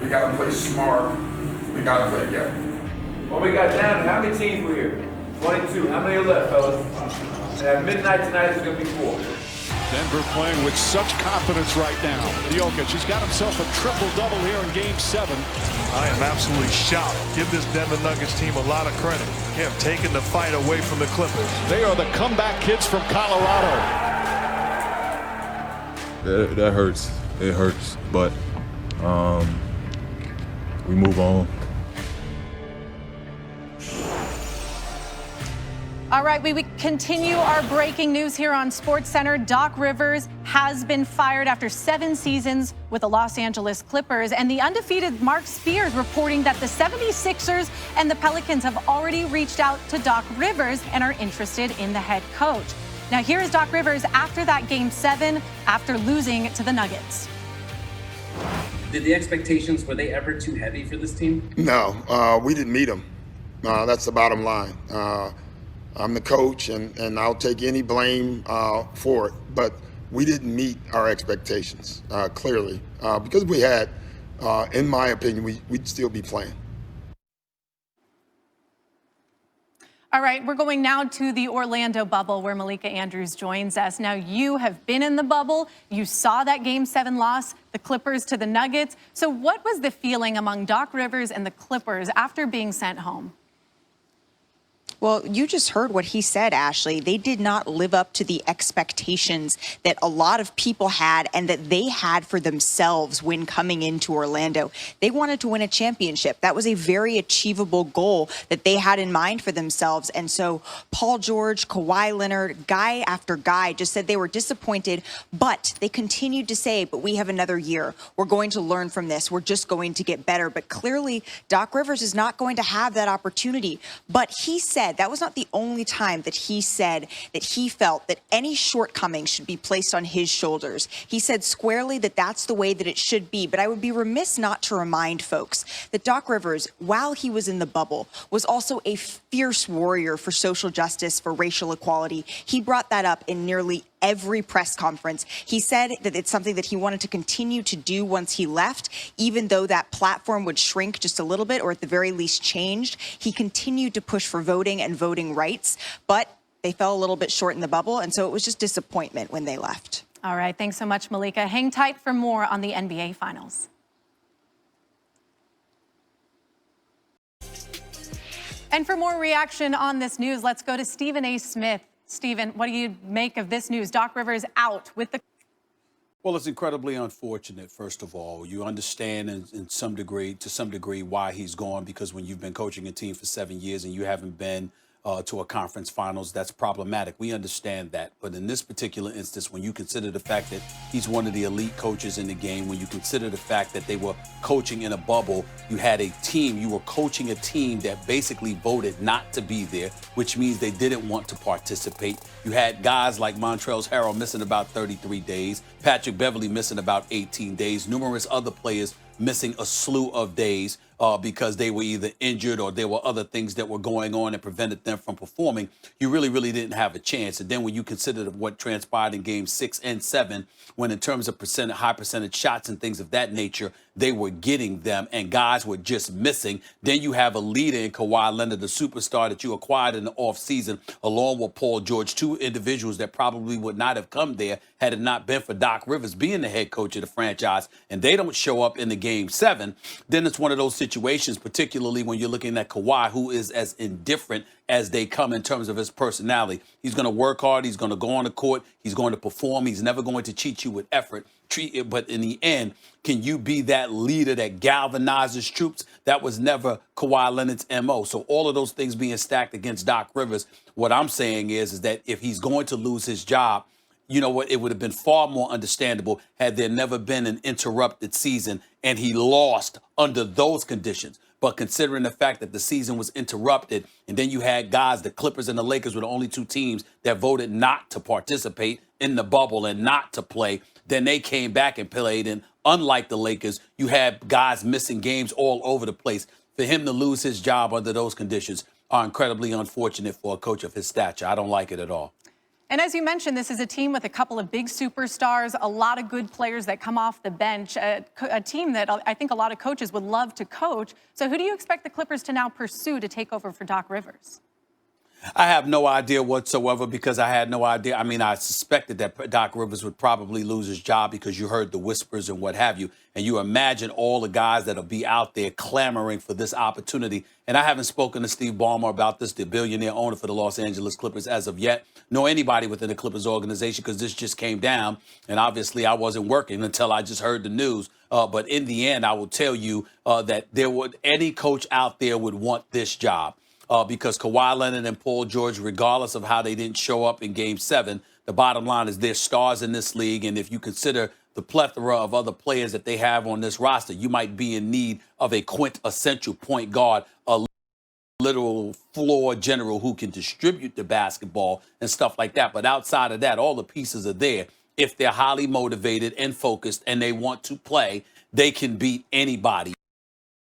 We got to play smart. We got to play together. Well, we got down. How many teams were here? 22. How many are left, fellas? And at midnight tonight, it's going to be 4. Denver playing with such confidence right now. Jokic, he's got himself a triple-double here in Game 7. I am absolutely shocked. Give this Denver Nuggets team a lot of credit. Him taking the fight away from the Clippers. They are the comeback kids from Colorado. That hurts. It hurts, but we move on. All right, we continue our breaking news here on SportsCenter. Doc Rivers has been fired after 7 seasons with the Los Angeles Clippers, and the undefeated Mark Spears reporting that the 76ers and the Pelicans have already reached out to Doc Rivers and are interested in the head coach. Now, here is Doc Rivers after that Game 7, after losing to the Nuggets. Did the expectations, were they ever too heavy for this team? No, we didn't meet them. That's the bottom line. I'm the coach, and I'll take any blame for it. But we didn't meet our expectations, clearly. Because we had, in my opinion, we'd still be playing. All right, we're going now to the Orlando bubble where Malika Andrews joins us. Now, you have been in the bubble. You saw that Game 7 loss, the Clippers to the Nuggets. So what was the feeling among Doc Rivers and the Clippers after being sent home? Well, you just heard what he said, Ashley. They did not live up to the expectations that a lot of people had and that they had for themselves when coming into Orlando. They wanted to win a championship. That was a very achievable goal that they had in mind for themselves. And so Paul George, Kawhi Leonard, guy after guy just said they were disappointed, but they continued to say, but we have another year. We're going to learn from this. We're just going to get better. But clearly, Doc Rivers is not going to have that opportunity. But he said that was not the only time that he said that he felt that any shortcomings should be placed on his shoulders. He said squarely that that's the way that it should be. But I would be remiss not to remind folks that Doc Rivers, while he was in the bubble, was also a fierce warrior for social justice, for racial equality. He brought that up in nearly every press conference. He said that it's something that he wanted to continue to do once he left, even though that platform would shrink just a little bit, or at the very least changed. He continued to push for voting and voting rights, but they fell a little bit short in the bubble, and so it was just disappointment when they left. All right, thanks so much, Malika. Hang tight for more on the NBA Finals. And for more reaction on this news, let's go to Stephen A. Smith. Stephen, what do you make of this news? Doc Rivers out with the... Well, it's incredibly unfortunate, first of all. You understand to some degree why he's gone, because when you've been coaching a team for 7 years and you haven't been to a conference finals, that's problematic. We understand that. But in this particular instance, when you consider the fact that he's one of the elite coaches in the game, when you consider the fact that they were coaching in a bubble, you had a team, you were coaching a team that basically voted not to be there, which means they didn't want to participate. You had guys like Montrezl Harrell missing about 33 days, Patrick Beverley missing about 18 days, numerous other players missing a slew of days because they were either injured or there were other things that were going on that prevented them from performing. You really didn't have a chance. And then when you consider what transpired in Games 6 and 7, when in terms of high percentage shots and things of that nature, they were getting them and guys were just missing. Then you have a leader in Kawhi Leonard, the superstar that you acquired in the offseason, along with Paul George, two individuals that probably would not have come there had it not been for Doc Rivers being the head coach of the franchise, and they don't show up in the Game 7. Then it's one of those situations, particularly when you're looking at Kawhi, who is as indifferent as they come in terms of his personality. He's going to work hard. He's going to go on the court. He's going to perform. He's never going to cheat you with effort. But in the end, can you be that leader that galvanizes troops? That was never Kawhi Leonard's MO. So all of those things being stacked against Doc Rivers, what I'm saying is that if he's going to lose his job, you know what, it would have been far more understandable had there never been an interrupted season and he lost under those conditions. But considering the fact that the season was interrupted, and then you had guys, the Clippers and the Lakers were the only two teams that voted not to participate in the bubble and not to play, then they came back and played. And unlike the Lakers, you had guys missing games all over the place. For him to lose his job under those conditions are incredibly unfortunate for a coach of his stature. I don't like it at all. And as you mentioned, this is a team with a couple of big superstars, a lot of good players that come off the bench, a team that I think a lot of coaches would love to coach. So who do you expect the Clippers to now pursue to take over for Doc Rivers? I have no idea whatsoever because I had no idea. I mean, I suspected that Doc Rivers would probably lose his job because you heard the whispers and what have you. And you imagine all the guys that'll be out there clamoring for this opportunity. And I haven't spoken to Steve Ballmer about this, the billionaire owner for the Los Angeles Clippers as of yet, nor anybody within the Clippers organization, because this just came down. And obviously I wasn't working until I just heard the news. But in the end, I will tell you that any coach out there would want this job. Because Kawhi Leonard and Paul George, regardless of how they didn't show up in Game 7, the bottom line is they're stars in this league. And if you consider the plethora of other players that they have on this roster, you might be in need of a quintessential point guard, a literal floor general who can distribute the basketball and stuff like that. But outside of that, all the pieces are there. If they're highly motivated and focused and they want to play, they can beat anybody.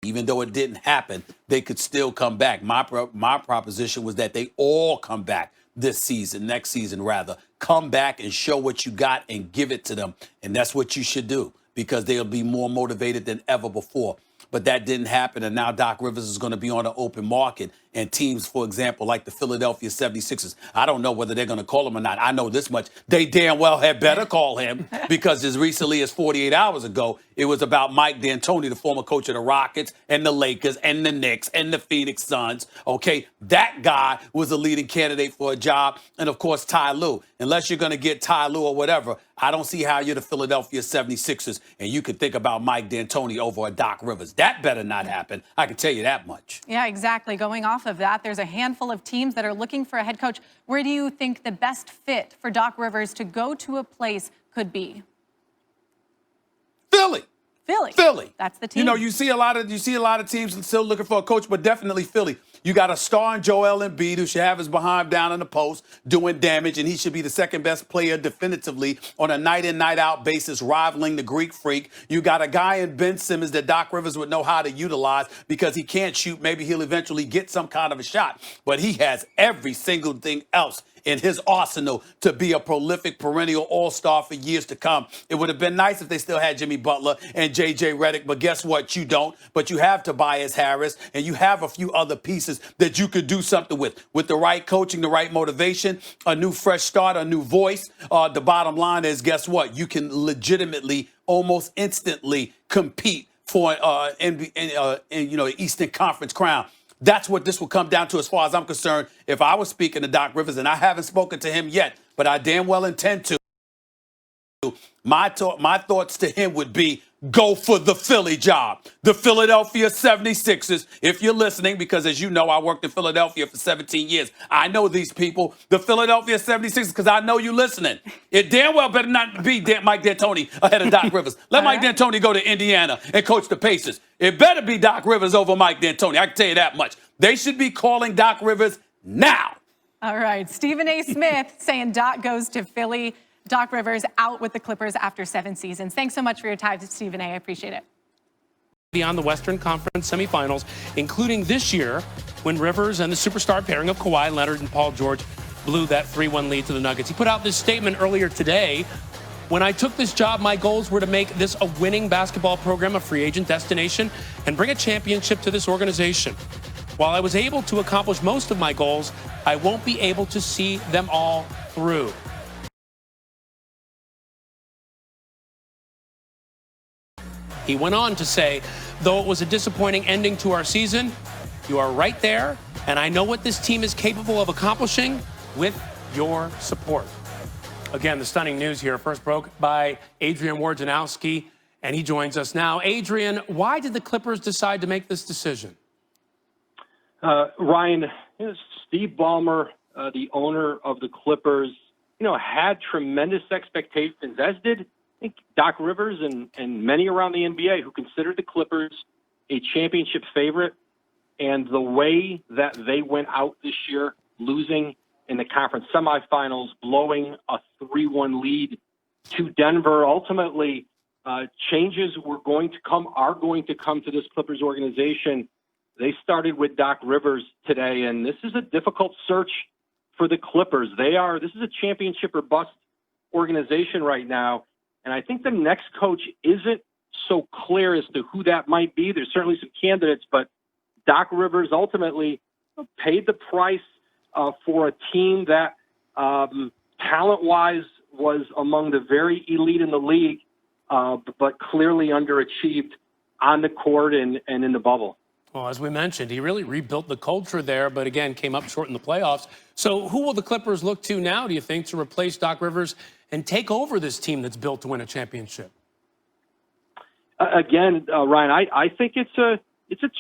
Even though it didn't happen, they could still come back. My proposition was that they all come back this season, next season rather. Come back and show what you got and give it to them. And that's what you should do because they'll be more motivated than ever before. But that didn't happen, and now Doc Rivers is going to be on the open market. And teams, for example, like the Philadelphia 76ers, I don't know whether they're going to call him or not. I know this much. They damn well had better call him because as recently as 48 hours ago, it was about Mike D'Antoni, the former coach of the Rockets and the Lakers and the Knicks and the Phoenix Suns. Okay, that guy was a leading candidate for a job. And, of course, Ty Lue. Unless you're going to get Ty Lue or whatever, I don't see how you're the Philadelphia 76ers and you could think about Mike D'Antoni over a Doc Rivers. That better not happen. I can tell you that much. Yeah, exactly. Going off of that, there's a handful of teams that are looking for a head coach. Where do you think the best fit for Doc Rivers to go to a place could be? Philly. Philly. That's the team. You know, you see a lot of teams still looking for a coach, but definitely Philly. You got a star in Joel Embiid who should have his behind down in the post doing damage, and he should be the second best player definitively on a night-in, night-out basis, rivaling the Greek Freak. You got a guy in Ben Simmons that Doc Rivers would know how to utilize because he can't shoot. Maybe he'll eventually get some kind of a shot, but he has every single thing else in his arsenal to be a prolific perennial all-star for years to come. It would have been nice if they still had Jimmy Butler and J.J. Redick, but guess what? You don't. But you have Tobias Harris, and you have a few other pieces that you could do something with. With the right coaching, the right motivation, a new fresh start, a new voice. The bottom line is, guess what? You can legitimately, almost instantly compete for Eastern Conference crown. That's what this will come down to as far as I'm concerned. If I was speaking to Doc Rivers, and I haven't spoken to him yet, but I damn well intend to, my thoughts to him would be, go for the Philly job. The Philadelphia 76ers, if you're listening, because as you know, I worked in Philadelphia for 17 years. I know these people. The Philadelphia 76ers, because I know you listening. It damn well better not be Mike D'Antoni ahead of Doc Rivers. Let Mike D'Antoni go to Indiana and coach the Pacers. It better be Doc Rivers over Mike D'Antoni. I can tell you that much. They should be calling Doc Rivers now. All right. Stephen A. Smith saying Doc goes to Philly. Doc Rivers out with the Clippers after 7 seasons. Thanks so much for your time, Stephen A. I appreciate it. Beyond the Western Conference semifinals, including this year when Rivers and the superstar pairing of Kawhi Leonard and Paul George blew that 3-1 lead to the Nuggets. He put out this statement earlier today. When I took this job, my goals were to make this a winning basketball program, a free agent destination, and bring a championship to this organization. While I was able to accomplish most of my goals, I won't be able to see them all through. He went on to say, though it was a disappointing ending to our season, you are right there, and I know what this team is capable of accomplishing with your support. Again, the stunning news here first broke by Adrian Wojnarowski, and he joins us now. Adrian, why did the Clippers decide to make this decision? Ryan, Steve Ballmer, the owner of the Clippers, had tremendous expectations, as did I think Doc Rivers and many around the NBA who considered the Clippers a championship favorite. And the way that they went out this year, losing in the conference semifinals, blowing a 3-1 lead to Denver, ultimately changes are going to come to this Clippers organization. They started with Doc Rivers today, and this is a difficult search for the Clippers. This is a championship or bust organization right now. And I think the next coach isn't so clear as to who that might be. There's certainly some candidates, but Doc Rivers ultimately paid the price for a team that talent-wise was among the very elite in the league, but clearly underachieved on the court and in the bubble. Well, as we mentioned, he really rebuilt the culture there, but again, came up short in the playoffs. So who will the Clippers look to now, do you think, to replace Doc Rivers and take over this team that's built to win a championship? Again, Ryan, I think it's a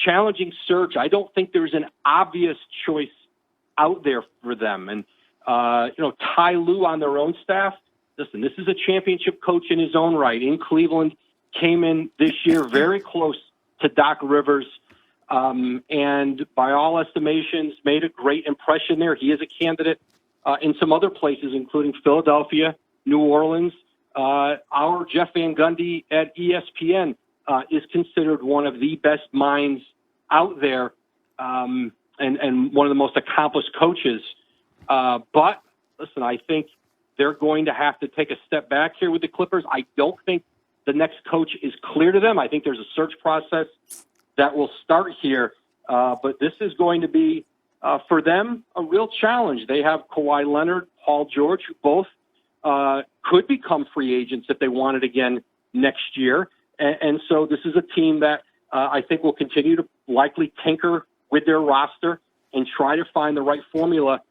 challenging search. I don't think there's an obvious choice out there for them. And, Ty Lue on their own staff, listen, this is a championship coach in his own right. In Cleveland, came in this year very close to Doc Rivers. And by all estimations, made a great impression there. He is a candidate in some other places, including Philadelphia, New Orleans. Our Jeff Van Gundy at ESPN is considered one of the best minds out there and one of the most accomplished coaches. But, listen, I think they're going to have to take a step back here with the Clippers. I don't think the next coach is clear to them. I think there's a search process that will start here. But this is going to be, for them, a real challenge. They have Kawhi Leonard, Paul George, who both could become free agents if they wanted again next year. And so this is a team that I think will continue to likely tinker with their roster and try to find the right formula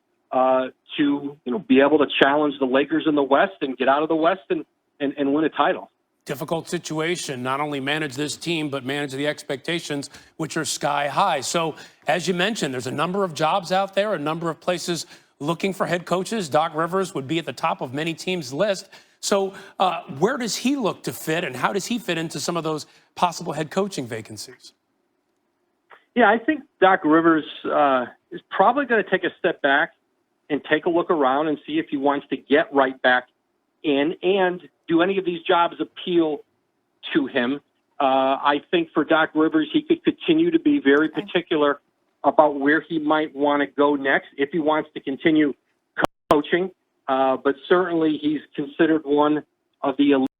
to be able to challenge the Lakers in the West and get out of the West and win a title. Difficult situation, not only manage this team, but manage the expectations, which are sky high. So, as you mentioned, there's a number of jobs out there, a number of places looking for head coaches. Doc Rivers would be at the top of many teams' list. So, where does he look to fit, and how does he fit into some of those possible head coaching vacancies? Yeah, I think Doc Rivers is probably going to take a step back and take a look around and see if he wants to get right back in and do any of these jobs appeal to him. I think for Doc Rivers, he could continue to be very particular about where he might want to go next if he wants to continue coaching. But certainly he's considered one of the elite